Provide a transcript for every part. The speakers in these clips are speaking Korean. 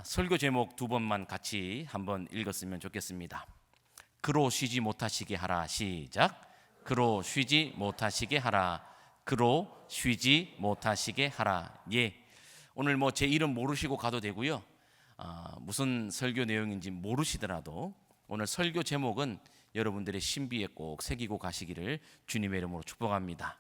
설교 제목 두 번만 같이 한번 읽었으면 좋겠습니다. 그로 쉬지 못하시게 하라. 시작. 그로 쉬지 못하시게 하라. 그로 쉬지 못하시게 하라. 예. 오늘 제 이름 모르시고 가도 되고요. 무슨 설교 내용인지 모르시더라도 오늘 설교 제목은 여러분들의 신비에 꼭 새기고 가시기를 주님의 이름으로 축복합니다.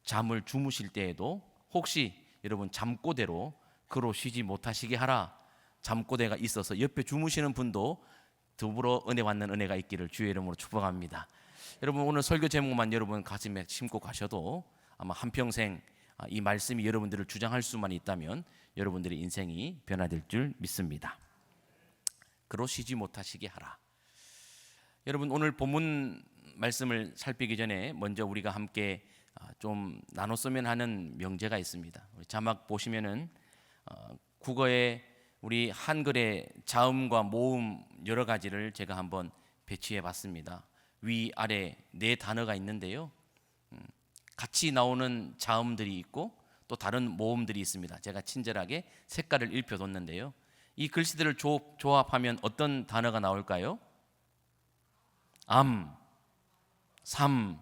잠을 주무실 때에도 혹시 여러분 잠꼬대로 그로 쉬지 못하시게 하라, 잠꼬대가 있어서 옆에 주무시는 분도 더불어 은혜 받는 은혜가 있기를 주의 이름으로 축복합니다. 여러분 오늘 설교 제목만 여러분 가슴에 심고 가셔도 아마 한평생 이 말씀이 여러분들을 주장할 수만 있다면 여러분들의 인생이 변화될 줄 믿습니다. 그로 쉬지 못하시게 하라. 여러분 오늘 본문 말씀을 살피기 전에 먼저 우리가 함께 좀 나눴으면 하는 명제가 있습니다. 자막 보시면은 국어에 우리 한글의 자음과 모음 여러 가지를 제가 한번 배치해 봤습니다. 위, 아래 네 단어가 있는데요. 같이 나오는 자음들이 있고 또 다른 모음들이 있습니다. 제가 친절하게 색깔을 입혀뒀는데요. 이 글씨들을 조합하면 어떤 단어가 나올까요? 암, 삶,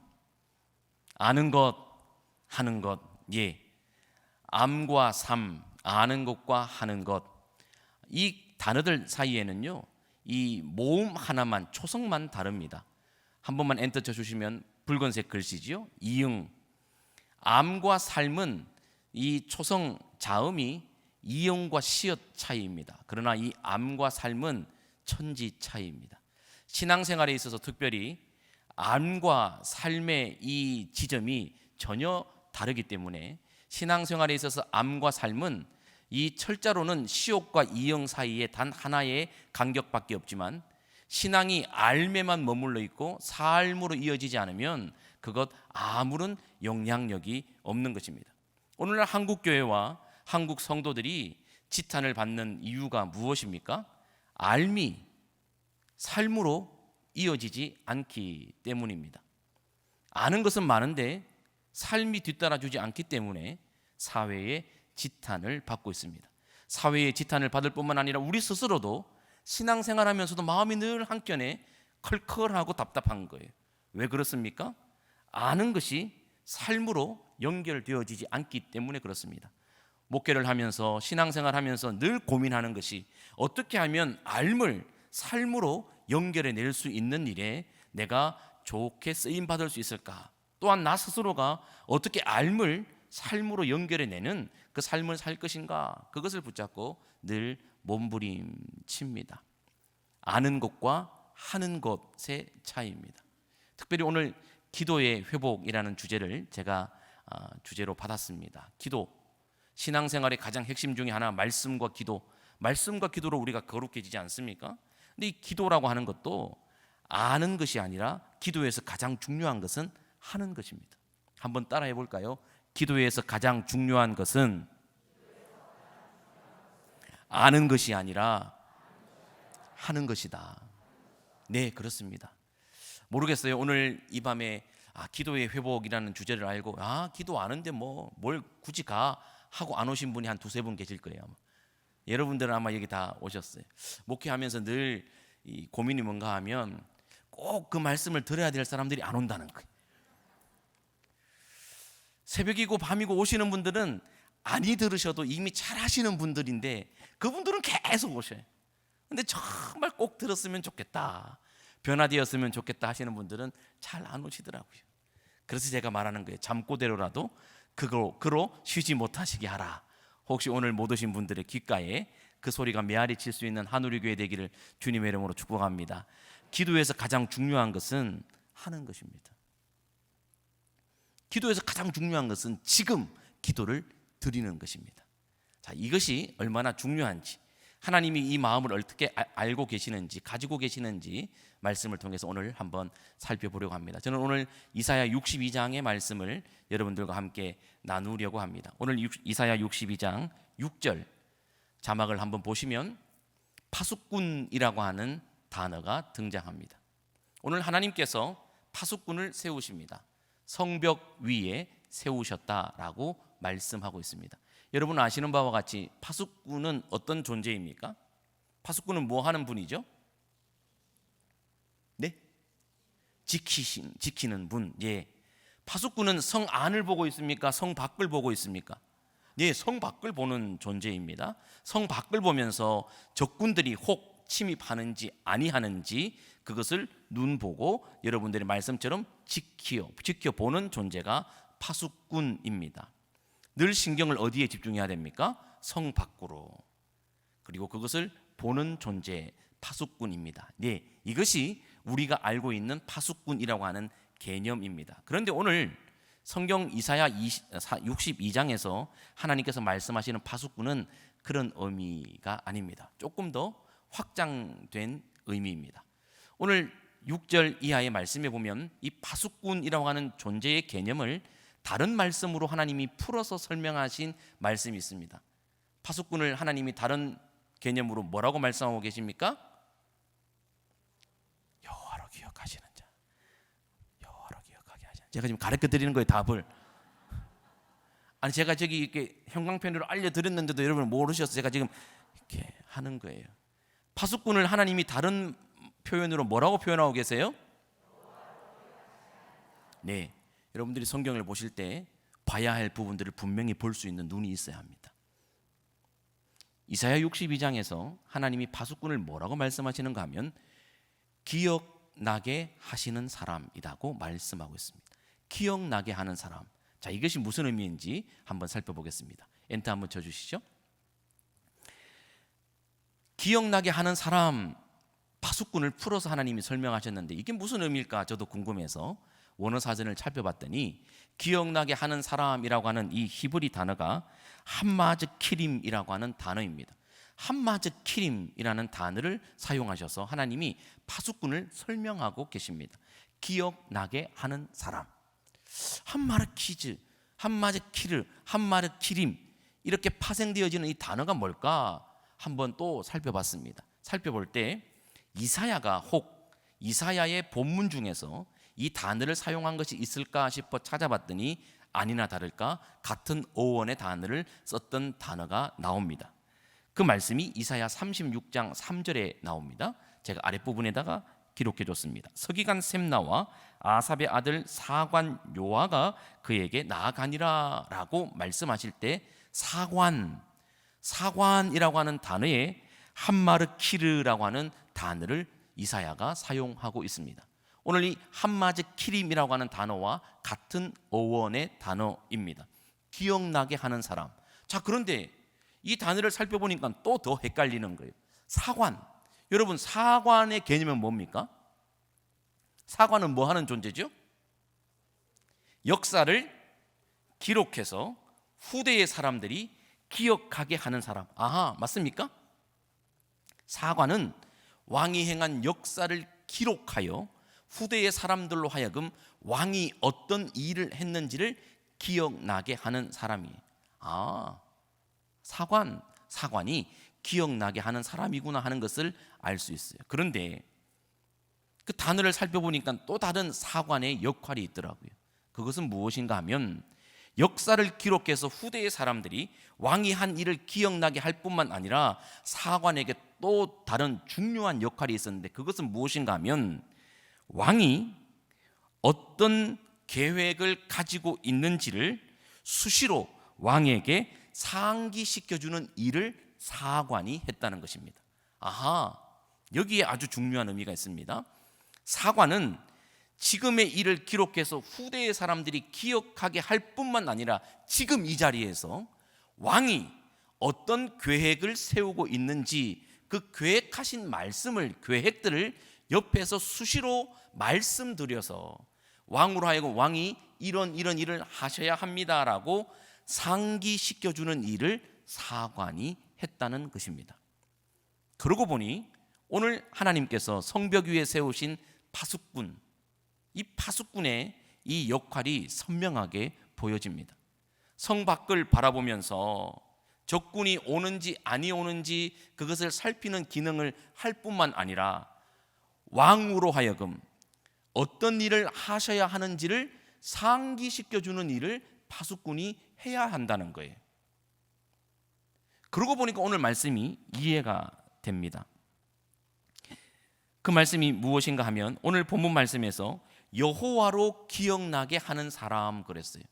아는 것, 하는 것. 예. 암과 삶, 아는 것과 하는 것. 이 단어들 사이에는요, 이 모음 하나만, 초성만 다릅니다. 한 번만 엔터 쳐주시면 붉은색 글씨지요. 이응. 암과 삶은 이 초성 자음이 이응과 시읒 차이입니다. 그러나 이 암과 삶은 천지 차이입니다. 신앙생활에 있어서 특별히 암과 삶의 이 지점이 전혀 다르기 때문에 신앙생활에 있어서 암과 삶은 이 철자로는 시옷과 이응 사이에 단 하나의 간격밖에 없지만 신앙이 알매만 머물러 있고 삶으로 이어지지 않으면 그것 아무런 영향력이 없는 것입니다. 오늘날 한국교회와 한국 성도들이 지탄을 받는 이유가 무엇입니까? 알미, 삶으로 이어지지 않기 때문입니다. 아는 것은 많은데 삶이 뒤따라주지 않기 때문에 사회의 지탄을 받고 있습니다. 사회의 지탄을 받을 뿐만 아니라 우리 스스로도 신앙생활하면서도 마음이 늘 한켠에 컬컬하고 답답한 거예요. 왜 그렇습니까? 아는 것이 삶으로 연결되어지지 않기 때문에 그렇습니다. 목회를 하면서 신앙생활하면서 늘 고민하는 것이 어떻게 하면 알을 삶으로 연결해낼 수 있는 일에 내가 좋게 쓰임받을 수 있을까? 또한 나 스스로가 어떻게 알을 삶으로 연결해내는 그 삶을 살 것인가? 그것을 붙잡고 늘 몸부림칩니다. 아는 것과 하는 것의 차이입니다. 특별히 오늘 기도의 회복이라는 주제를 제가 주제로 받았습니다. 기도, 신앙생활의 가장 핵심 중에 하나 말씀과 기도. 말씀과 기도로 우리가 거룩해지지 않습니까? 근데 이 기도라고 하는 것도 아는 것이 아니라 기도에서 가장 중요한 것은 하는 것입니다. 한번 따라해 볼까요? 기도에서 가장 중요한 것은 아는 것이 아니라 하는 것이다. 네, 그렇습니다. 모르겠어요. 오늘 이 밤에 기도의 회복이라는 주제를 알고 기도 아는데 뭘 굳이 가 하고 안 오신 분이 한 두세 분 계실 거예요. 아마. 여러분들은 아마 여기 다 오셨어요. 목회하면서 늘 이 고민이 뭔가 하면 꼭 그 말씀을 들어야 될 사람들이 안 온다는 거예요. 새벽이고 밤이고 오시는 분들은 아니 들으셔도 이미 잘 하시는 분들인데 그분들은 계속 오셔요. 근데 정말 꼭 들었으면 좋겠다, 변화되었으면 좋겠다 하시는 분들은 잘 안 오시더라고요. 그래서 제가 말하는 거예요. 잠꼬대로라도 그로 쉬지 못하시게 하라. 혹시 오늘 못 오신 분들의 귓가에 그 소리가 메아리 칠 수 있는 한우리교회 되기를 주님의 이름으로 축복합니다. 기도에서 가장 중요한 것은 하는 것입니다. 기도에서 가장 중요한 것은 지금 기도를 드리는 것입니다. 자, 이것이 얼마나 중요한지, 하나님이 이 마음을 어떻게 알고 계시는지, 가지고 계시는지 말씀을 통해서 오늘 한번 살펴보려고 합니다. 저는 오늘 이사야 62장의 말씀을 여러분들과 함께 나누려고 합니다. 오늘 이사야 62장 6절 자막을 한번 보시면 파수꾼이라고 하는 단어가 등장합니다. 오늘 하나님께서 파수꾼을 세우십니다. 성벽 위에 세우셨다라고 말씀하고 있습니다. 여러분 아시는 바와 같이 파수꾼은 어떤 존재입니까? 파수꾼은 뭐 하는 분이죠? 네? 지키는 분. 예. 파수꾼은 성 안을 보고 있습니까? 성 밖을 보고 있습니까? 예, 성 밖을 보는 존재입니다. 성 밖을 보면서 적군들이 혹 침입하는지 아니하는지 그것을 눈 보고 여러분들의 말씀처럼 지켜보는 존재가 파수꾼입니다. 늘 신경을 어디에 집중해야 됩니까? 성 밖으로. 그리고 그것을 보는 존재, 파수꾼입니다. 네, 이것이 우리가 알고 있는 파수꾼이라고 하는 개념입니다. 그런데 오늘 성경 이사야 62장에서 하나님께서 말씀하시는 파수꾼은 그런 의미가 아닙니다. 조금 더 확장된 의미입니다. 오늘 6절 이하의 말씀에 보면 이 파수꾼이라고 하는 존재의 개념을 다른 말씀으로 하나님이 풀어서 설명하신 말씀이 있습니다. 파수꾼을 하나님이 다른 개념으로 뭐라고 말씀하고 계십니까? 여호와로 기억하시는 자. 여호와로 기억하게 하시는 자. 제가 지금 가르쳐 드리는 거예요, 답을. 아니 제가 저기 이렇게 형광펜으로 알려드렸는데도 여러분 모르셔서 제가 지금 이렇게 하는 거예요. 파수꾼을 하나님이 다른 표현으로 뭐라고 표현하고 계세요? 네, 여러분들이 성경을 보실 때 봐야 할 부분들을 분명히 볼 수 있는 눈이 있어야 합니다. 이사야 62장에서 하나님이 파수꾼을 뭐라고 말씀하시는가 하면 기억나게 하시는 사람이라고 말씀하고 있습니다. 기억나게 하는 사람. 자, 이것이 무슨 의미인지 한번 살펴보겠습니다. 엔터 한번 쳐주시죠. 기억나게 하는 사람, 파수꾼을 풀어서 하나님이 설명하셨는데 이게 무슨 의미일까 저도 궁금해서 원어 사전을 살펴봤더니 기억나게 하는 사람이라고 하는 이 히브리 단어가 함마즈 키림이라고 하는 단어입니다. 함마즈 키림이라는 단어를 사용하셔서 하나님이 파수꾼을 설명하고 계십니다. 기억나게 하는 사람. 함마르 키즈, 함마즈 키르, 함마르 키림 이렇게 파생되어지는 이 단어가 뭘까 한번 또 살펴봤습니다. 살펴볼 때 이사야가 혹 이사야의 본문 중에서 이 단어를 사용한 것이 있을까 싶어 찾아봤더니 아니나 다를까 같은 어원의 단어를 썼던 단어가 나옵니다. 그 말씀이 이사야 36장 3절에 나옵니다. 제가 아랫부분에다가 기록해 줬습니다. 서기관 셈나와 아삽의 아들 사관 요아가 그에게 나아가니라 라고 말씀하실 때 사관이라고 하는 단어에 함마르키르라고 하는 단어를 이사야가 사용하고 있습니다. 오늘 이 함마즈 키림이라고 하는 단어와 같은 어원의 단어입니다. 기억나게 하는 사람. 자, 그런데 이 단어를 살펴보니까 또 더 헷갈리는 거예요. 사관. 여러분, 사관의 개념은 뭡니까? 사관은 뭐 하는 존재죠? 역사를 기록해서 후대의 사람들이 기억하게 하는 사람. 아하, 맞습니까? 사관은 왕이 행한 역사를 기록하여 후대의 사람들로 하여금 왕이 어떤 일을 했는지를 기억나게 하는 사람이에요. 아, 사관이 기억나게 하는 사람이구나 하는 것을 알 수 있어요. 그런데 그 단어를 살펴보니까 또 다른 사관의 역할이 있더라고요. 그것은 무엇인가 하면 역사를 기록해서 후대의 사람들이 왕이 한 일을 기억나게 할 뿐만 아니라 사관에게 또 다른 중요한 역할이 있었는데 그것은 무엇인가 하면 왕이 어떤 계획을 가지고 있는지를 수시로 왕에게 상기시켜주는 일을 사관이 했다는 것입니다. 아하, 여기에 아주 중요한 의미가 있습니다. 사관은 지금의 일을 기록해서 후대의 사람들이 기억하게 할 뿐만 아니라 지금 이 자리에서 왕이 어떤 계획을 세우고 있는지 그 계획하신 계획들을 옆에서 수시로 말씀드려서 왕으로 하여금 왕이 이런 일을 하셔야 합니다라고 상기시켜주는 일을 사관이 했다는 것입니다. 그러고 보니 오늘 하나님께서 성벽 위에 세우신 파수꾼, 이 파수꾼의 이 역할이 선명하게 보여집니다. 성 밖을 바라보면서 적군이 오는지 아니 오는지 그것을 살피는 기능을 할 뿐만 아니라 왕으로 하여금 어떤 일을 하셔야 하는지를 상기시켜주는 일을 파수꾼이 해야 한다는 거예요. 그러고 보니까 오늘 말씀이 이해가 됩니다. 그 말씀이 무엇인가 하면 오늘 본문 말씀에서 여호와로 기억나게 하는 사람 그랬어요.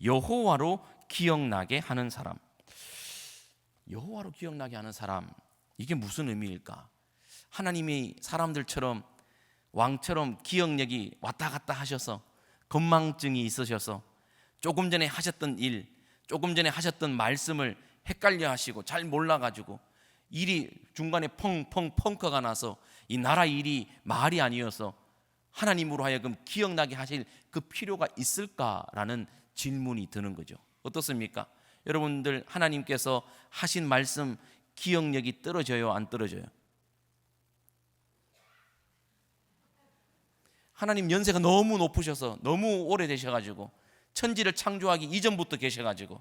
여호와로 기억나게 하는 사람. 여호와로 기억나게 하는 사람, 이게 무슨 의미일까? 하나님이 사람들처럼 왕처럼 기억력이 왔다 갔다 하셔서 건망증이 있으셔서 조금 전에 하셨던 일, 조금 전에 하셨던 말씀을 헷갈려 하시고 잘 몰라가지고 일이 중간에 펑커가 나서 이 나라 일이 말이 아니어서 하나님으로 하여금 기억나게 하실 그 필요가 있을까라는 질문이 드는 거죠. 어떻습니까? 여러분들 하나님께서 하신 말씀 기억력이 떨어져요, 안 떨어져요? 하나님 연세가 너무 높으셔서 너무 오래되셔가지고 천지를 창조하기 이전부터 계셔가지고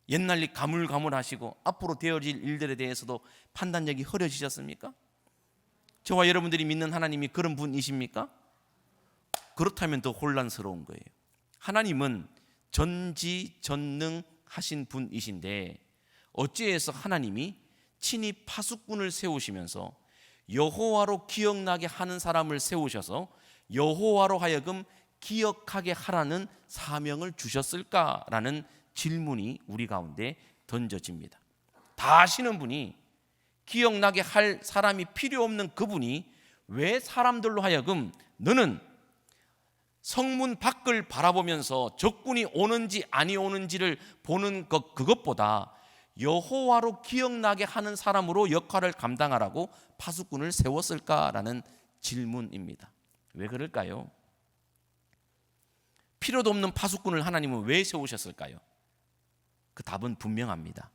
옛날 일 가물가물하시고 앞으로 되어질 일들에 대해서도 판단력이 흐려지셨습니까? 저와 여러분들이 믿는 하나님이 그런 분이십니까? 그렇다면 더 혼란스러운 거예요. 하나님은 전지전능하신 분이신데 어찌해서 하나님이 친히 파수꾼을 세우시면서 여호와로 기억나게 하는 사람을 세우셔서 여호와로 하여금 기억하게 하라는 사명을 주셨을까라는 질문이 우리 가운데 던져집니다. 다 아시는 분이, 기억나게 할 사람이 필요 없는 그분이 왜 사람들로 하여금 너는 성문 밖을 바라보면서 적군이 오는지 아니 오는지를 보는 그것보다 여호와로 기억나게 하는 사람으로 역할을 감당하라고 파수꾼을 세웠을까라는 질문입니다. 왜 그럴까요? 필요도 없는 파수꾼을 하나님은 왜 세우셨을까요? 그 답은 분명합니다.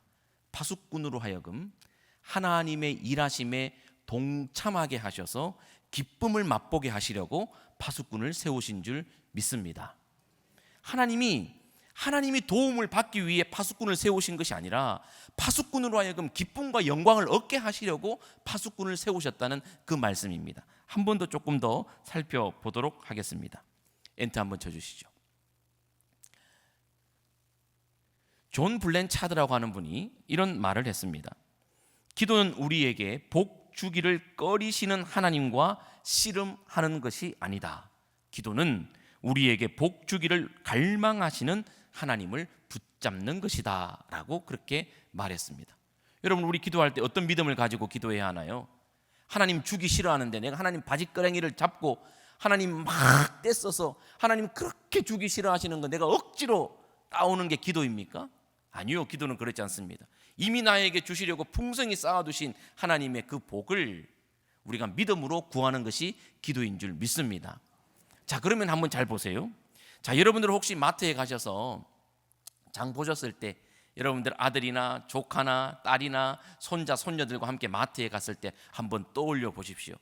파수꾼으로 하여금 하나님의 일하심에 동참하게 하셔서 기쁨을 맛보게 하시려고 파수꾼을 세우신 줄 믿습니다. 하나님이 도움을 받기 위해 파수꾼을 세우신 것이 아니라 파수꾼으로 하여금 기쁨과 영광을 얻게 하시려고 파수꾼을 세우셨다는 그 말씀입니다. 한 번 더 조금 더 살펴보도록 하겠습니다. 엔트 한번 쳐주시죠. 존 블렌차드라고 하는 분이 이런 말을 했습니다. 기도는 우리에게 복 주기를 꺼리시는 하나님과 씨름하는 것이 아니다. 기도는 우리에게 복 주기를 갈망하시는 하나님을 붙잡는 것이다 라고 그렇게 말했습니다. 여러분, 우리 기도할 때 어떤 믿음을 가지고 기도해야 하나요? 하나님 주기 싫어하는데 내가 하나님 바지가랑이를 잡고 하나님 막 떼써서 하나님 그렇게 주기 싫어하시는 거 내가 억지로 따오는 게 기도입니까? 아니요, 기도는 그렇지 않습니다. 이미 나에게 주시려고 풍성히 쌓아두신 하나님의 그 복을 우리가 믿음으로 구하는 것이 기도인 줄 믿습니다. 자, 그러면 한번 잘 보세요. 자, 여러분들 혹시 마트에 가셔서 장 보셨을 때 여러분들 아들이나 조카나 딸이나 손자 손녀들과 함께 마트에 갔을 때 한번 떠올려 보십시오.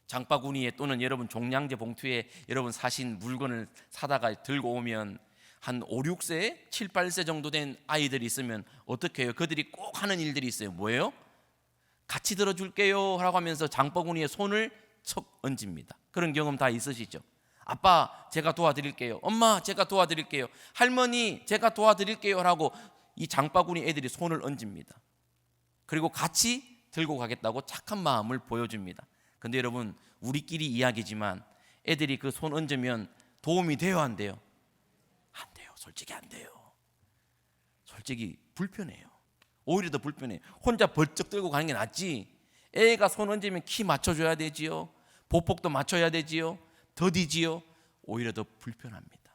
장바구니에 또는 여러분 종량제 봉투에 여러분 사신 물건을 사다가 들고 오면 한 5, 6세, 7, 8세 정도 된 아이들이 있으면 어떻게 해요? 그들이 꼭 하는 일들이 있어요. 뭐예요? 같이 들어줄게요 라고 하면서 장바구니에 손을 척 얹습니다. 그런 경험 다 있으시죠? 아빠 제가 도와드릴게요. 엄마 제가 도와드릴게요. 할머니 제가 도와드릴게요 라고 이 장바구니 애들이 손을 얹습니다. 그리고 같이 들고 가겠다고 착한 마음을 보여줍니다. 근데 여러분, 우리끼리 이야기지만 애들이 그 손 얹으면 도움이 돼요, 안 돼요? 안 돼요. 솔직히 안 돼요. 솔직히 불편해요. 오히려 더 불편해요. 혼자 벌쩍 들고 가는 게 낫지. 애가 손 얹으면 키 맞춰줘야 되지요. 보폭도 맞춰야 되지요. 더디지요. 오히려 더 불편합니다.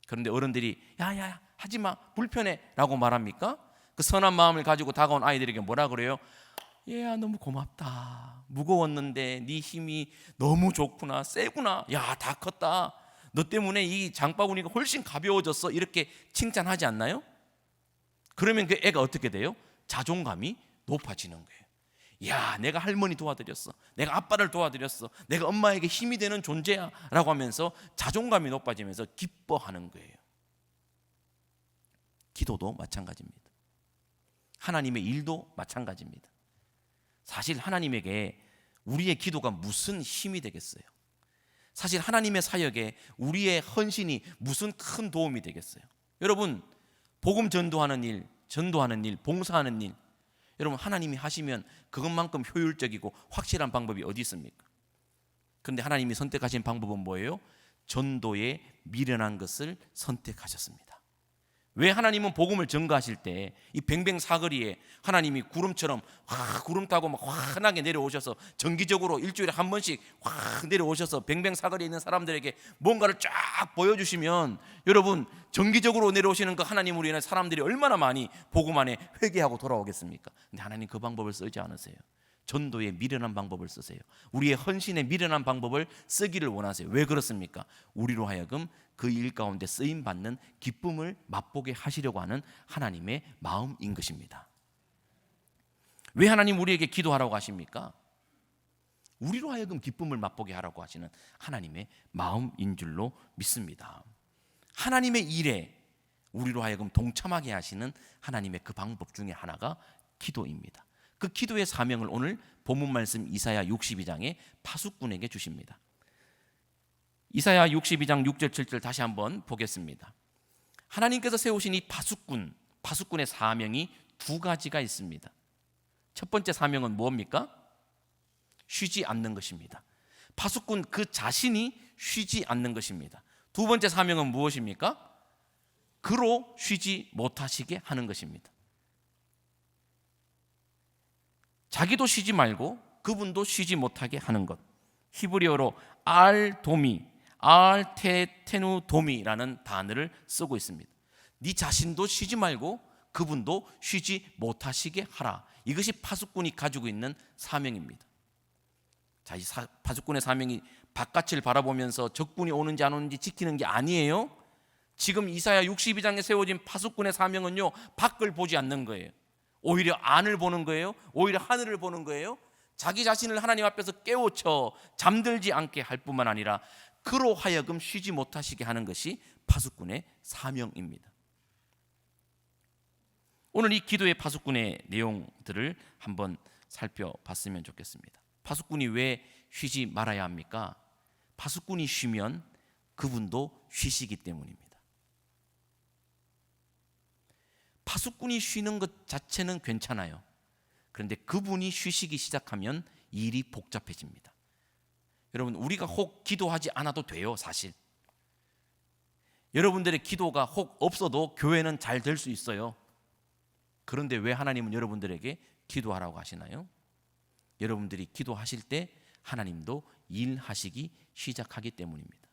그런데 어른들이 야야야 하지마 불편해 라고 말합니까? 그 선한 마음을 가지고 다가온 아이들에게 뭐라 그래요? 얘야 너무 고맙다. 무거웠는데 네 힘이 너무 좋구나. 세구나. 야 다 컸다. 너 때문에 이 장바구니가 훨씬 가벼워졌어. 이렇게 칭찬하지 않나요? 그러면 그 애가 어떻게 돼요? 자존감이 높아지는 거예요. 야, 내가 할머니 도와드렸어. 내가 아빠를 도와드렸어. 내가 엄마에게 힘이 되는 존재야 라고 하면서 자존감이 높아지면서 기뻐하는 거예요. 기도도 마찬가지입니다. 하나님의 일도 마찬가지입니다. 사실 하나님에게 우리의 기도가 무슨 힘이 되겠어요? 사실 하나님의 사역에 우리의 헌신이 무슨 큰 도움이 되겠어요? 여러분, 복음 전도하는 일, 봉사하는 일, 여러분, 하나님이 하시면 그것만큼 효율적이고 확실한 방법이 어디 있습니까? 그런데 하나님이 선택하신 방법은 뭐예요? 전도에 미련한 것을 선택하셨습니다. 왜 하나님은 복음을 전가하실 때 이 뱅뱅 사거리에 하나님이 구름처럼 구름 타고 막 환하게 내려오셔서 정기적으로 일주일에 한 번씩 확 내려오셔서 뱅뱅 사거리에 있는 사람들에게 뭔가를 쫙 보여주시면, 여러분, 정기적으로 내려오시는 그 하나님으로 인해 사람들이 얼마나 많이 복음 안에 회개하고 돌아오겠습니까? 근데 하나님 그 방법을 쓰지 않으세요. 전도에 미련한 방법을 쓰세요. 우리의 헌신에 미련한 방법을 쓰기를 원하세요. 왜 그렇습니까? 우리로 하여금 그 일 가운데 쓰임받는 기쁨을 맛보게 하시려고 하는 하나님의 마음인 것입니다. 왜 하나님 우리에게 기도하라고 하십니까? 우리로 하여금 기쁨을 맛보게 하라고 하시는 하나님의 마음인 줄로 믿습니다. 하나님의 일에 우리로 하여금 동참하게 하시는 하나님의 그 방법 중에 하나가 기도입니다. 그 기도의 사명을 오늘 본문 말씀 이사야 62장의 파수꾼에게 주십니다. 이사야 62장 6절 7절 다시 한번 보겠습니다. 하나님께서 세우신 이 파수꾼의 사명이 두 가지가 있습니다. 첫 번째 사명은 뭡니까? 쉬지 않는 것입니다. 파수꾼 그 자신이 쉬지 않는 것입니다. 두 번째 사명은 무엇입니까? 그로 쉬지 못하시게 하는 것입니다. 자기도 쉬지 말고 그분도 쉬지 못하게 하는 것. 히브리어로 알테테누도미라는 단어를 쓰고 있습니다. 네 자신도 쉬지 말고 그분도 쉬지 못하시게 하라. 이것이 파수꾼이 가지고 있는 사명입니다. 자, 이 파수꾼의 사명이 바깥을 바라보면서 적군이 오는지 안 오는지 지키는 게 아니에요. 지금 이사야 62장에 세워진 파수꾼의 사명은요, 밖을 보지 않는 거예요. 오히려 안을 보는 거예요. 오히려 하늘을 보는 거예요. 자기 자신을 하나님 앞에서 깨우쳐 잠들지 않게 할 뿐만 아니라 그로 하여금 쉬지 못하시게 하는 것이 파수꾼의 사명입니다. 오늘 이 기도의 파수꾼의 내용들을 한번 살펴봤으면 좋겠습니다. 파수꾼이 왜 쉬지 말아야 합니까? 파수꾼이 쉬면 그분도 쉬시기 때문입니다. 파수꾼이 쉬는 것 자체는 괜찮아요. 그런데 그분이 쉬시기 시작하면 일이 복잡해집니다. 여러분, 우리가 혹 기도하지 않아도 돼요, 사실. 여러분들의 기도가 혹 없어도 교회는 잘 될 수 있어요. 그런데 왜 하나님은 여러분들에게 기도하라고 하시나요? 여러분들이 기도하실 때 하나님도 일하시기 시작하기 때문입니다.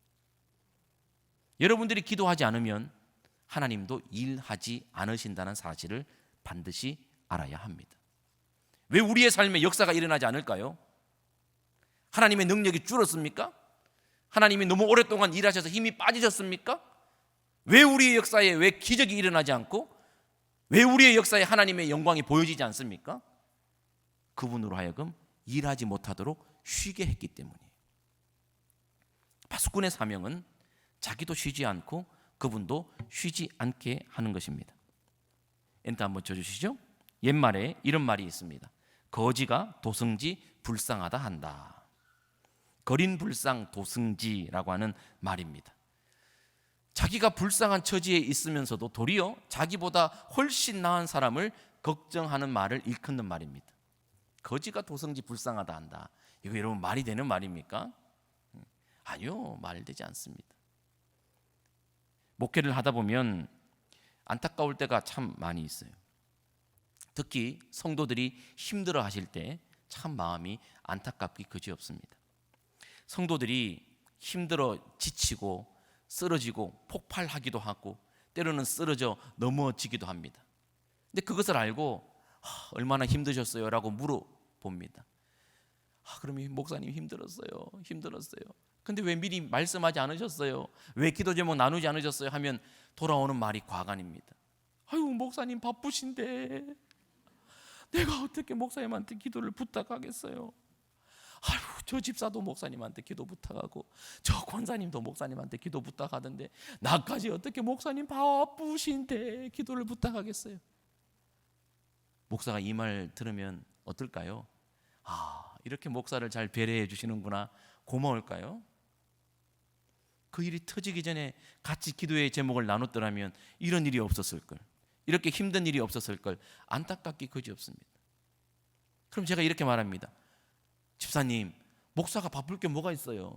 여러분들이 기도하지 않으면 하나님도 일하지 않으신다는 사실을 반드시 알아야 합니다. 왜 우리의 삶에 역사가 일어나지 않을까요? 하나님의 능력이 줄었습니까? 하나님이 너무 오랫동안 일하셔서 힘이 빠지셨습니까? 왜 우리의 역사에 왜 기적이 일어나지 않고 왜 우리의 역사에 하나님의 영광이 보여지지 않습니까? 그분으로 하여금 일하지 못하도록 쉬게 했기 때문이에요. 파수꾼의 사명은 자기도 쉬지 않고 그분도 쉬지 않게 하는 것입니다. 엔터 한번 쳐주시죠. 옛말에 이런 말이 있습니다. 거지가 도승지 불쌍하다 한다. 거린 불쌍 도승지라고 하는 말입니다. 자기가 불쌍한 처지에 있으면서도 도리어 자기보다 훨씬 나은 사람을 걱정하는 말을 일컫는 말입니다. 거지가 도승지 불쌍하다 한다. 이거 여러분 말이 되는 말입니까? 아니요, 말되지 않습니다. 목회를 하다 보면 안타까울 때가 참 많이 있어요. 특히 성도들이 힘들어 하실 때 참 마음이 안타깝기 그지없습니다. 성도들이 힘들어 지치고 쓰러지고 폭발하기도 하고 때로는 쓰러져 넘어지기도 합니다. 근데 그것을 알고 얼마나 힘드셨어요? 라고 물어봅니다. 그러면 목사님 힘들었어요. 근데 왜 미리 말씀하지 않으셨어요? 왜 기도 제목 나누지 않으셨어요? 하면 돌아오는 말이 과간입니다. 아유, 목사님 바쁘신데 내가 어떻게 목사님한테 기도를 부탁하겠어요? 아유, 저 집사도 목사님한테 기도 부탁하고 저 권사님도 목사님한테 기도 부탁하던데 나까지 어떻게 목사님 바쁘신데 기도를 부탁하겠어요? 목사가 이 말 들으면 어떨까요? 이렇게 목사를 잘 배려해 주시는구나, 고마울까요? 그 일이 터지기 전에 같이 기도의 제목을 나눴더라면 이런 일이 없었을 걸, 이렇게 힘든 일이 없었을 걸, 안타깝기 그지없습니다. 그럼 제가 이렇게 말합니다. 집사님, 목사가 바쁠 게 뭐가 있어요?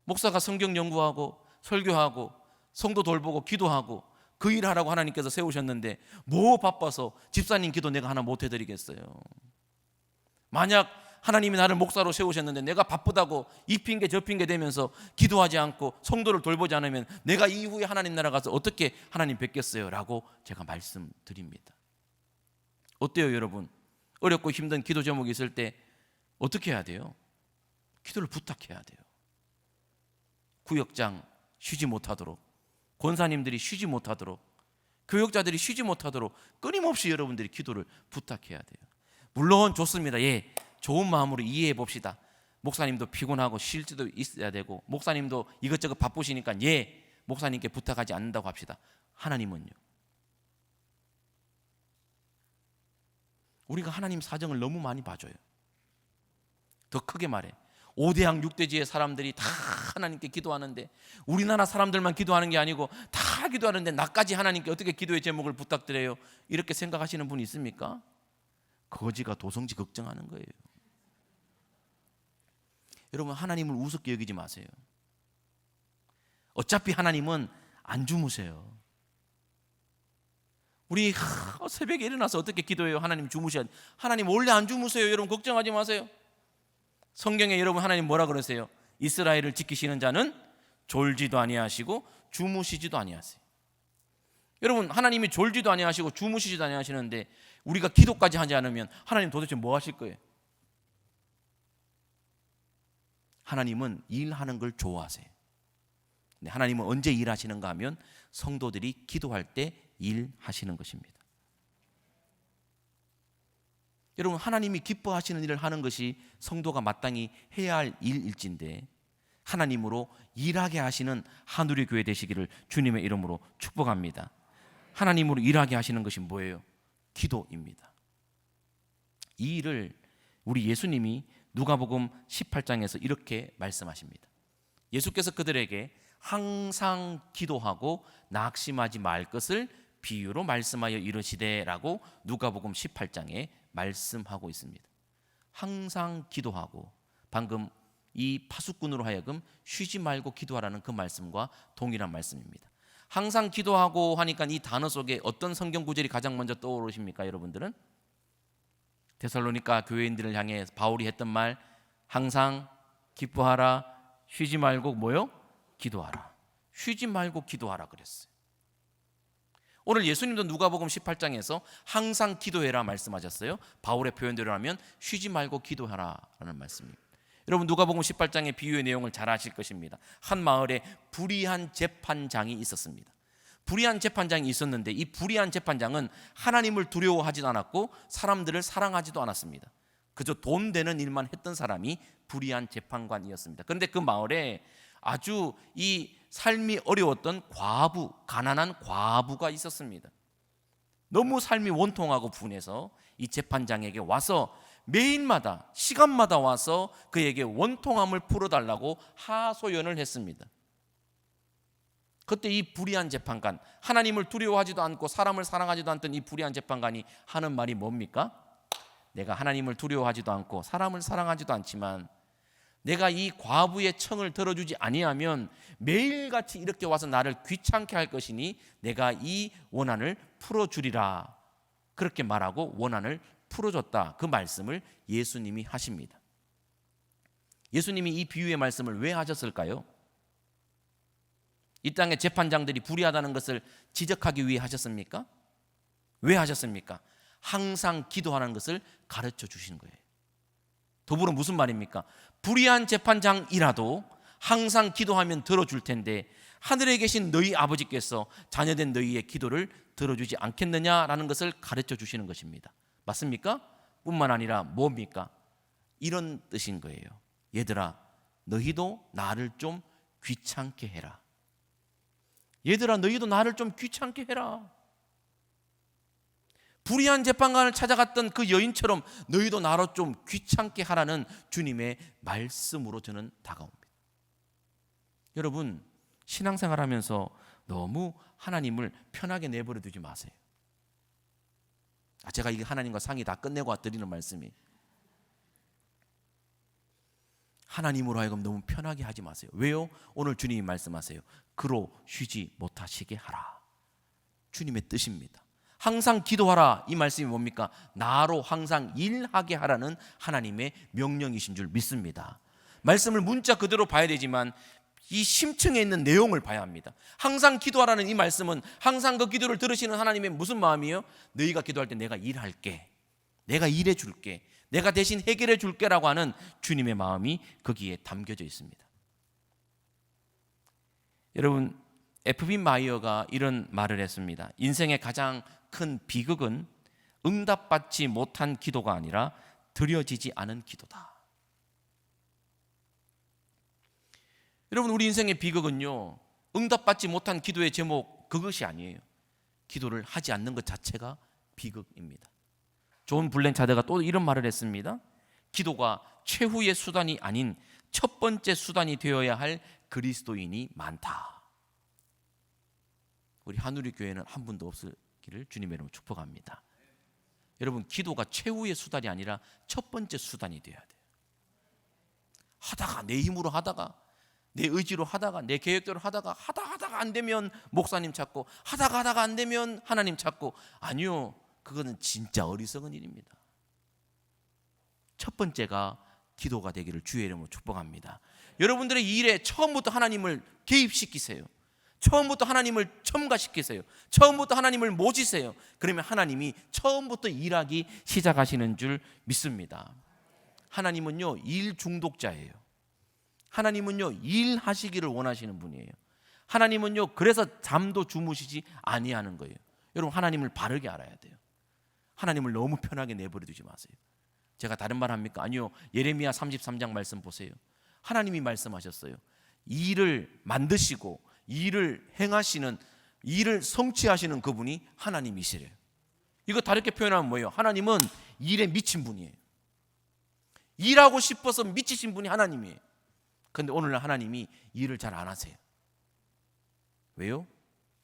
목사가 성경 연구하고 설교하고 성도 돌보고 기도하고 그 일하라고 하나님께서 세우셨는데 뭐 바빠서 집사님 기도 내가 하나 못 해드리겠어요? 만약 하나님이 나를 목사로 세우셨는데 내가 바쁘다고 이 핑계 저 핑계 대면서 기도하지 않고 성도를 돌보지 않으면 내가 이후에 하나님 나라 가서 어떻게 하나님 뵙겠어요? 라고 제가 말씀드립니다. 어때요 여러분? 어렵고 힘든 기도 제목이 있을 때 어떻게 해야 돼요? 기도를 부탁해야 돼요. 구역장 쉬지 못하도록, 권사님들이 쉬지 못하도록, 교역자들이 쉬지 못하도록 끊임없이 여러분들이 기도를 부탁해야 돼요. 물론 좋습니다. 예, 좋은 마음으로 이해해 봅시다. 목사님도 피곤하고 쉴 때도 있어야 되고 목사님도 이것저것 바쁘시니까 예, 목사님께 부탁하지 않는다고 합시다. 하나님은요? 우리가 하나님 사정을 너무 많이 봐줘요. 더 크게 말해, 5대양 6대지의 사람들이 다 하나님께 기도하는데 우리나라 사람들만 기도하는 게 아니고 다 기도하는데 나까지 하나님께 어떻게 기도의 제목을 부탁드려요? 이렇게 생각하시는 분이 있습니까? 거지가 도성지 걱정하는 거예요. 여러분, 하나님을 우습게 여기지 마세요. 어차피 하나님은 안 주무세요. 우리 새벽에 일어나서 어떻게 기도해요? 하나님 주무셔야 돼. 하나님 원래 안 주무세요. 여러분 걱정하지 마세요. 성경에 여러분 하나님 뭐라 그러세요? 이스라엘을 지키시는 자는 졸지도 아니하시고 주무시지도 아니하세요. 여러분, 하나님이 졸지도 아니하시고 주무시지도 아니하시는데 우리가 기도까지 하지 않으면 하나님 도대체 뭐 하실 거예요? 하나님은 일하는 걸 좋아하세요. 근데 하나님은 언제 일하시는가 하면 성도들이 기도할 때 일하시는 것입니다. 여러분, 하나님이 기뻐하시는 일을 하는 것이 성도가 마땅히 해야 할 일일진데 하나님으로 일하게 하시는 한우리 교회 되시기를 주님의 이름으로 축복합니다. 하나님으로 일하게 하시는 것이 뭐예요? 기도입니다. 이 일을 우리 예수님이 누가복음 18장에서 이렇게 말씀하십니다. 예수께서 그들에게 항상 기도하고 낙심하지 말 것을 비유로 말씀하여 이르시되라고 누가복음 18장에 말씀하고 있습니다. 항상 기도하고, 방금 이 파수꾼으로 하여금 쉬지 말고 기도하라는 그 말씀과 동일한 말씀입니다. 항상 기도하고 하니까 이 단어 속에 어떤 성경 구절이 가장 먼저 떠오르십니까, 여러분들은? 데살로니가 교회인들을 향해 바울이 했던 말, 항상 기뻐하라, 쉬지 말고 뭐요? 기도하라. 쉬지 말고 기도하라 그랬어요. 오늘 예수님도 누가복음 18장에서 항상 기도해라 말씀하셨어요. 바울의 표현대로 하면 쉬지 말고 기도하라라는 말씀입니다. 여러분, 누가복음 18장의 비유의 내용을 잘 아실 것입니다. 한 마을에 불의한 재판장이 있었습니다. 불의한 재판장이 있었는데 이 불의한 재판장은 하나님을 두려워하지도 않았고 사람들을 사랑하지도 않았습니다. 그저 돈 되는 일만 했던 사람이 불의한 재판관이었습니다. 그런데 그 마을에 아주 이 삶이 어려웠던 과부, 가난한 과부가 있었습니다. 너무 삶이 원통하고 분해서 이 재판장에게 와서 매일마다, 시간마다 와서 그에게 원통함을 풀어달라고 하소연을 했습니다. 그때 이 불의한 재판관, 하나님을 두려워하지도 않고 사람을 사랑하지도 않던 이 불의한 재판관이 하는 말이 뭡니까? 내가 하나님을 두려워하지도 않고 사람을 사랑하지도 않지만 내가 이 과부의 청을 들어주지 아니하면 매일같이 이렇게 와서 나를 귀찮게 할 것이니 내가 이 원한을 풀어주리라. 그렇게 말하고 원한을 풀어줬다. 그 말씀을 예수님이 하십니다. 예수님이 이 비유의 말씀을 왜 하셨을까요? 이 땅의 재판장들이 불의하다는 것을 지적하기 위해 하셨습니까? 왜 하셨습니까? 항상 기도하는 것을 가르쳐 주신 거예요. 더불어 무슨 말입니까? 불의한 재판장이라도 항상 기도하면 들어줄 텐데 하늘에 계신 너희 아버지께서 자녀된 너희의 기도를 들어주지 않겠느냐라는 것을 가르쳐 주시는 것입니다. 맞습니까? 뿐만 아니라 뭡니까? 이런 뜻인 거예요. 얘들아, 너희도 나를 좀 귀찮게 해라. 얘들아, 너희도 나를 좀 귀찮게 해라. 불의한 재판관을 찾아갔던 그 여인처럼 너희도 나로 좀 귀찮게 하라는 주님의 말씀으로 저는 다가옵니다. 여러분, 신앙생활하면서 너무 하나님을 편하게 내버려 두지 마세요. 제가 이게 하나님과 상의 다 끝내고 드리는 말씀이, 하나님으로 하여금 너무 편하게 하지 마세요. 왜요? 오늘 주님이 말씀하세요. 그로 쉬지 못하시게 하라. 주님의 뜻입니다. 항상 기도하라, 이 말씀이 뭡니까? 나로 항상 일하게 하라는 하나님의 명령이신 줄 믿습니다. 말씀을 문자 그대로 봐야 되지만 이 심층에 있는 내용을 봐야 합니다. 항상 기도하라는 이 말씀은 항상 그 기도를 들으시는 하나님의 무슨 마음이에요? 너희가 기도할 때 내가 일할게, 내가 일해 줄게, 내가 대신 해결해 줄게라고 하는 주님의 마음이 거기에 담겨져 있습니다. 여러분, F.B. 마이어가 이런 말을 했습니다. 인생의 가장 큰 비극은 응답받지 못한 기도가 아니라 드려지지 않은 기도다. 여러분, 우리 인생의 비극은요, 응답받지 못한 기도의 제목 그것이 아니에요. 기도를 하지 않는 것 자체가 비극입니다. 존 블랭차드가 또 이런 말을 했습니다. 기도가 최후의 수단이 아닌 첫 번째 수단이 되어야 할 그리스도인이 많다. 우리 한우리 교회는 한 분도 없기를 주님의 이름으로 축복합니다. 여러분, 기도가 최후의 수단이 아니라 첫 번째 수단이 되어야 돼요. 하다가 내 힘으로 하다가 내 의지로 하다가 내 계획대로 하다가 안 되면 목사님 찾고 하다가 안 되면 하나님 찾고, 아니요, 그거는 진짜 어리석은 일입니다. 첫 번째가 기도가 되기를 주의 이름으로 축복합니다. 여러분들의 일에 처음부터 하나님을 개입시키세요. 처음부터 하나님을 첨가시키세요. 처음부터 하나님을 모시세요. 그러면 하나님이 처음부터 일하기 시작하시는 줄 믿습니다. 하나님은요, 일 중독자예요. 하나님은요, 일하시기를 원하시는 분이에요. 하나님은요, 그래서 잠도 주무시지 아니하는 거예요. 여러분, 하나님을 바르게 알아야 돼요. 하나님을 너무 편하게 내버려 두지 마세요. 제가 다른 말 합니까? 아니요. 예레미야 33장 말씀 보세요. 하나님이 말씀하셨어요. 일을 만드시고 일을 행하시는, 일을 성취하시는 그분이 하나님이시래요. 이거 다르게 표현하면 뭐예요? 하나님은 일에 미친 분이에요. 일하고 싶어서 미치신 분이 하나님이에요. 그런데 오늘날 하나님이 일을 잘 안 하세요. 왜요?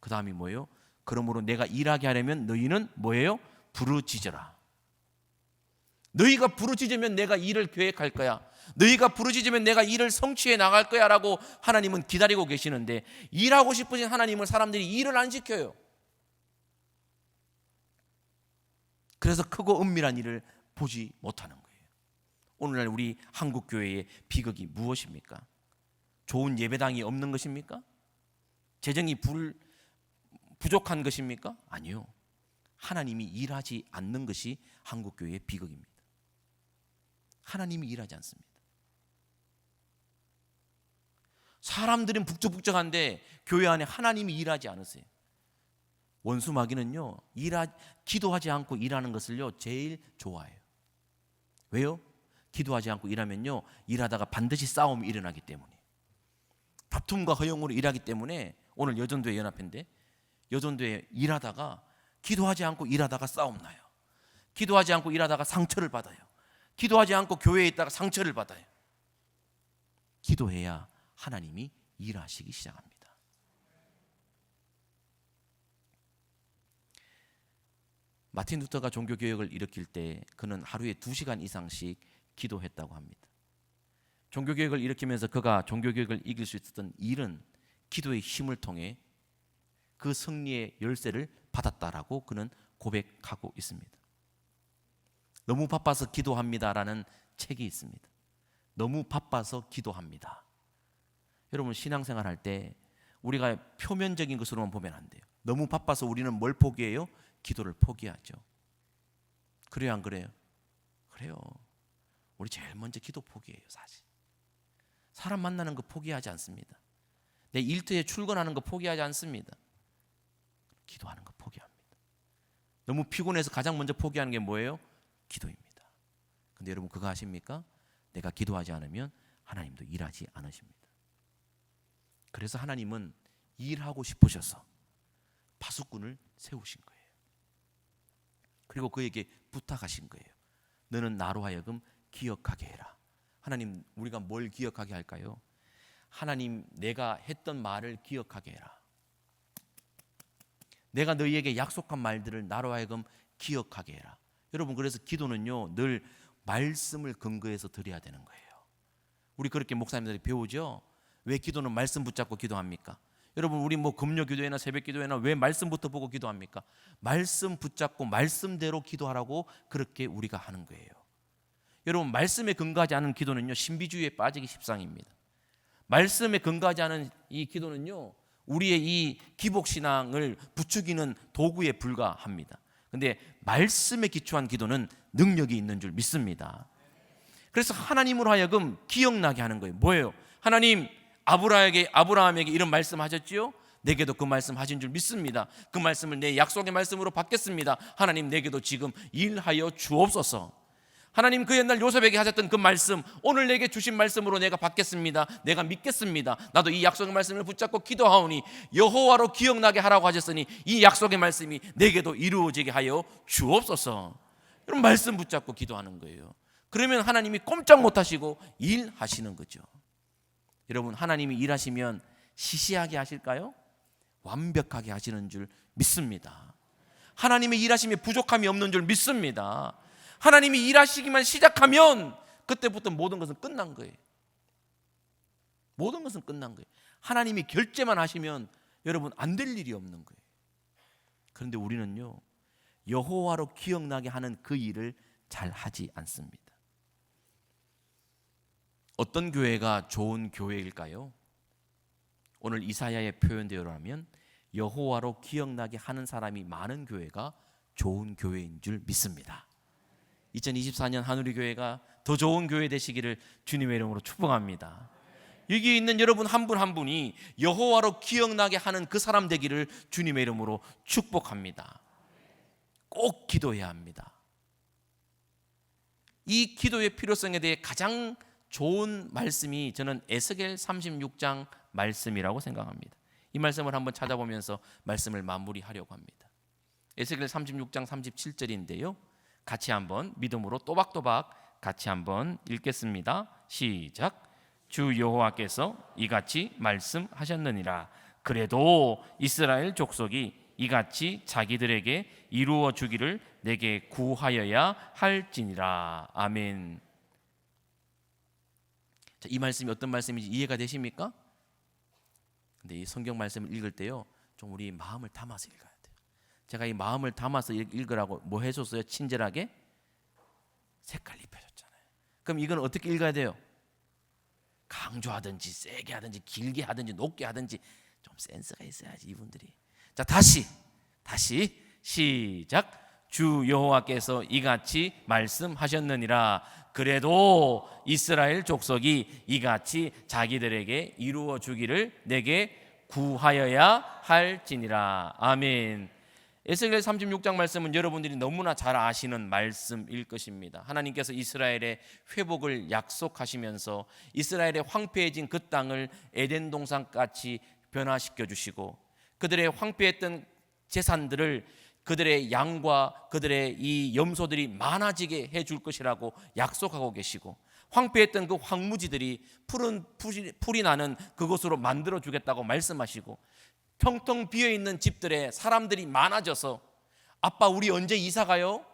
그 다음이 뭐예요? 그러므로 내가 일하게 하려면 너희는 뭐예요? 부르짖어라. 너희가 부르짖으면 내가 일을 계획할 거야. 너희가 부르짖으면 내가 일을 성취해 나갈 거야 라고 하나님은 기다리고 계시는데, 일하고 싶으신 하나님을 사람들이 일을 안 시켜요. 그래서 크고 은밀한 일을 보지 못하는 거예요. 오늘날 우리 한국교회의 비극이 무엇입니까? 좋은 예배당이 없는 것입니까? 재정이 부족한 것입니까? 아니요. 하나님이 일하지 않는 것이 한국교회의 비극입니다. 하나님이 일하지 않습니다. 사람들은 북적북적한데 교회 안에 하나님이 일하지 않으세요. 원수 마귀는요, 기도하지 않고 일하는 것을요 제일 좋아해요. 왜요? 기도하지 않고 일하면요, 일하다가 반드시 싸움이 일어나기 때문에, 다툼과 허용으로 일하기 때문에. 오늘 여전도회 연합회인데, 여전도회 일하다가, 기도하지 않고 일하다가 싸움 나요. 기도하지 않고 일하다가 상처를 받아요. 기도하지 않고 교회에 있다가 상처를 받아요. 기도해야 하나님이 일하시기 시작합니다. 마틴 루터가 종교개혁을 일으킬 때 그는 하루에 2시간 이상씩 기도했다고 합니다. 종교개혁을 일으키면서 그가 종교개혁을 이길 수 있었던 일은 기도의 힘을 통해 그 승리의 열쇠를 받았다라고 그는 고백하고 있습니다. 너무 바빠서 기도합니다라는 책이 있습니다. 너무 바빠서 기도합니다. 여러분, 신앙생활 할 때 우리가 표면적인 것으로만 보면 안 돼요. 너무 바빠서 우리는 뭘 포기해요? 기도를 포기하죠. 그래요, 안 그래요? 그래요. 우리 제일 먼저 기도 포기해요, 사실. 사람 만나는 거 포기하지 않습니다. 내 일터에 출근하는 거 포기하지 않습니다. 기도하는 거 포기합니다. 너무 피곤해서 가장 먼저 포기하는 게 뭐예요? 기도입니다. 근데 여러분, 그거 아십니까? 내가 기도하지 않으면 하나님도 일하지 않으십니다. 그래서 하나님은 일하고 싶으셔서 파수꾼을 세우신 거예요. 그리고 그에게 부탁하신 거예요. 너는 나로 하여금 기억하게 해라. 하나님, 우리가 뭘 기억하게 할까요? 하나님, 내가 했던 말을 기억하게 해라. 내가 너희에게 약속한 말들을 나로 하여금 기억하게 해라. 여러분, 그래서 기도는요 늘 말씀을 근거해서 드려야 되는 거예요. 우리 그렇게 목사님들이 배우죠. 왜 기도는 말씀 붙잡고 기도합니까? 여러분, 우리 뭐 금요 기도회나 새벽 기도회나 왜 말씀부터 보고 기도합니까? 말씀 붙잡고 말씀대로 기도하라고 그렇게 우리가 하는 거예요. 여러분, 말씀에 근거하지 않은 기도는요 신비주의에 빠지기 십상입니다. 말씀에 근거하지 않은 이 기도는요 우리의 이 기복신앙을 부추기는 도구에 불과합니다. 근데 말씀에 기초한 기도는 능력이 있는 줄 믿습니다. 그래서 하나님으로 하여금 기억나게 하는 거예요. 뭐예요? 하나님 아브라함에게 이런 말씀하셨지요? 내게도 그 말씀 하신 줄 믿습니다. 그 말씀을 내 약속의 말씀으로 받겠습니다. 하나님, 내게도 지금 일하여 주옵소서. 하나님, 그 옛날 요셉에게 하셨던 그 말씀, 오늘 내게 주신 말씀으로 내가 받겠습니다. 내가 믿겠습니다. 나도 이 약속의 말씀을 붙잡고 기도하오니 여호와로 기억나게 하라고 하셨으니 이 약속의 말씀이 내게도 이루어지게 하여 주옵소서. 이런 말씀 붙잡고 기도하는 거예요. 그러면 하나님이 꼼짝 못하시고 일하시는 거죠. 여러분, 하나님이 일하시면 시시하게 하실까요? 완벽하게 하시는 줄 믿습니다. 하나님의 일하심에 부족함이 없는 줄 믿습니다. 하나님이 일하시기만 시작하면 그때부터 모든 것은 끝난 거예요. 모든 것은 끝난 거예요. 하나님이 결제만 하시면 여러분 안 될 일이 없는 거예요. 그런데 우리는요 여호와로 기억나게 하는 그 일을 잘 하지 않습니다. 어떤 교회가 좋은 교회일까요? 오늘 이사야의 표현대로라면 여호와로 기억나게 하는 사람이 많은 교회가 좋은 교회인 줄 믿습니다. 2024년 한우리 교회가 더 좋은 교회 되시기를 주님의 이름으로 축복합니다. 여기 있는 여러분 한 분 한 분이 여호와로 기억나게 하는 그 사람 되기를 주님의 이름으로 축복합니다. 꼭 기도해야 합니다. 이 기도의 필요성에 대해 가장 좋은 말씀이 저는 에스겔 36장 말씀이라고 생각합니다. 이 말씀을 한번 찾아보면서 말씀을 마무리하려고 합니다. 에스겔 36장 37절인데요. 같이 한번 믿음으로 또박또박 같이 한번 읽겠습니다. 시작. 주 여호와께서 이같이 말씀하셨느니라. 그래도 이스라엘 족속이 이같이 자기들에게 이루어 주기를 내게 구하여야 할지니라. 아멘. 자, 이 말씀이 어떤 말씀인지 이해가 되십니까? 근데 이 성경 말씀을 읽을 때요 좀 우리 마음을 담아서 읽어야 돼요. 제가 이 마음을 담아서 읽으라고 뭐 해줬어요? 친절하게 색깔 입혀줬잖아요. 그럼 이건 어떻게 읽어야 돼요? 강조하든지 세게 하든지 길게 하든지 높게 하든지 좀 센스가 있어야지 이분들이. 자, 다시 시작. 주 여호와께서 이같이 말씀하셨느니라. 그래도 이스라엘 족속이 이같이 자기들에게 이루어 주기를 내게 구하여야 할지니라. 아멘. 에스겔 36장 말씀은 여러분들이 너무나 잘 아시는 말씀일 것입니다. 하나님께서 이스라엘의 회복을 약속하시면서 이스라엘의 황폐해진 그 땅을 에덴 동산같이 변화시켜 주시고 그들의 황폐했던 재산들을 그들의 양과 그들의 이 염소들이 많아지게 해줄 것이라고 약속하고 계시고 황폐했던 그 황무지들이 푸른 풀이 나는 그곳으로 만들어 주겠다고 말씀하시고 텅텅 비어있는 집들에 사람들이 많아져서 아빠 우리 언제 이사 가요?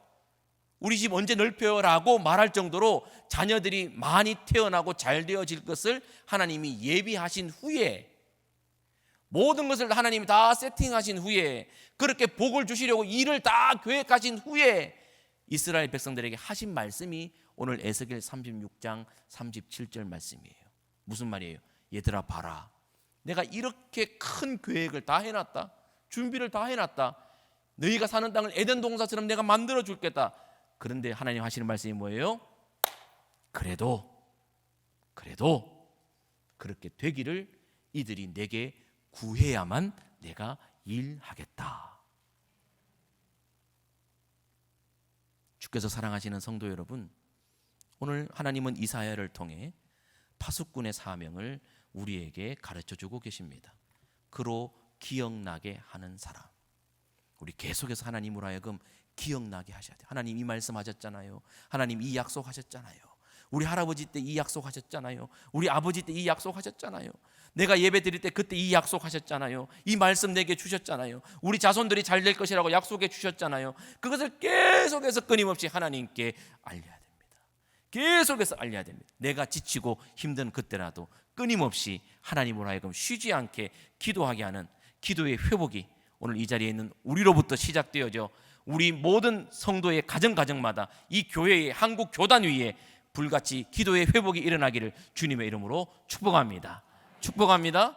우리 집 언제 넓혀요? 라고 말할 정도로 자녀들이 많이 태어나고 잘 되어질 것을 하나님이 예비하신 후에 모든 것을 하나님이 다 세팅하신 후에 그렇게 복을 주시려고 일을 다 계획하신 후에 이스라엘 백성들에게 하신 말씀이 오늘 에스겔 36장 37절 말씀이에요. 무슨 말이에요? 얘들아 봐라, 내가 이렇게 큰 계획을 다 해놨다. 준비를 다 해놨다. 너희가 사는 땅을 에덴 동산처럼 내가 만들어 줄겠다. 그런데 하나님 하시는 말씀이 뭐예요? 그래도 그렇게 되기를 이들이 내게 구해야만 내가 일하겠다. 주께서 사랑하시는 성도 여러분, 오늘 하나님은 이사야를 통해 파수꾼의 사명을 우리에게 가르쳐주고 계십니다. 그로 기억나게 하는 사람. 우리 계속해서 하나님으로 하여금 기억나게 하셔야 돼요. 하나님 이 말씀하셨잖아요. 하나님 이 약속하셨잖아요. 우리 할아버지 때 이 약속하셨잖아요. 우리 아버지 때 이 약속하셨잖아요. 내가 예배 드릴 때 그때 이 약속하셨잖아요. 이 말씀 내게 주셨잖아요. 우리 자손들이 잘 될 것이라고 약속해 주셨잖아요. 그것을 계속해서 끊임없이 하나님께 알려야 됩니다. 계속해서 알려야 됩니다. 내가 지치고 힘든 그때라도 끊임없이 하나님으로 하여금 쉬지 않게 기도하게 하는 기도의 회복이 오늘 이 자리에 있는 우리로부터 시작되어져 우리 모든 성도의 가정마다 이 교회의 한국 교단 위에 불같이 기도의 회복이 일어나기를 주님의 이름으로 축복합니다. 축복합니다.